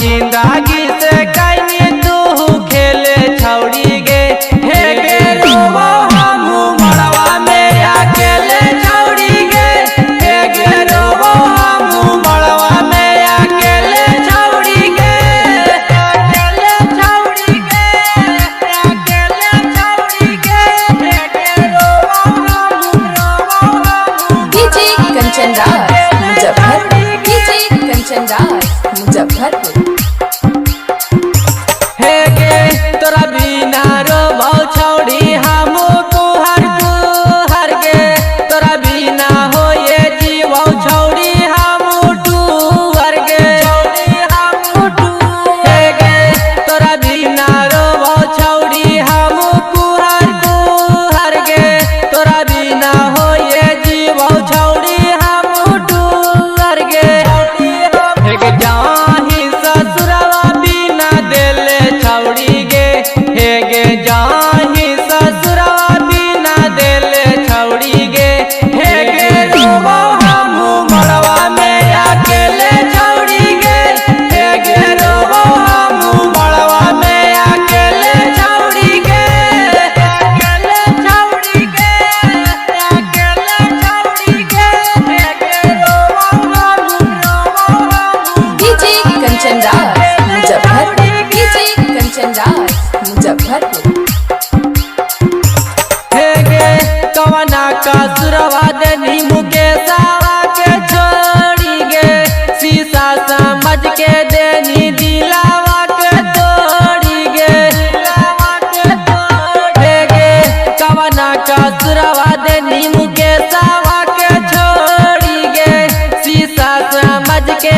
जिंदगी से कहीं तू खेले छौड़ी गे हे गे रोवा हमू मड़वा में अकेले छौड़ी गे हे गे रोवा हमू मड़वा में अकेले छौड़ी गे अकेले छौड़ी गे अकेले छौड़ी गे हे गे रोवा हमू डीजे कंचन राज मुजफ्फरपुर। डीजे कंचन राज मुजफ्फरपुर। हे गे तोरा बिना रोबौ छौड़ी हमू कुहर गे तोरा बिना हो ये जीवौ छौड़ी हमू टूहर गे हे गे तोरा बिना रोबौ छौड़ी हमू कुहर गे तोरा बिना हो ये जीवौ छौड़ी हमू टूहर गे हे गे जाही ससुरवा बिना देले छौड़ी गे हे गे जाही ससुरवा बिना देले छौड़ी गे हे गे रोबौ हमू मड़वा में अकेले छौड़ी गे हे गे रोबौ हमू मड़वा में अकेले छौड़ी गे अकेले छौड़ी गे अकेले छौड़ी गे हे गे रोबौ हमू डीजे कंचन राज मुजफ्फरपुर। डीजे कंचन राज मुजफ्फरपुर। हे गे कवना का सुरवा देनी मुकेशवा के छोड़ी गे शीशा समझ के देनी दिलावा के तोड़ी गे हे गे कवना का सुरवा देनी मुकेशवा के छोड़ी गे शीशा समझ के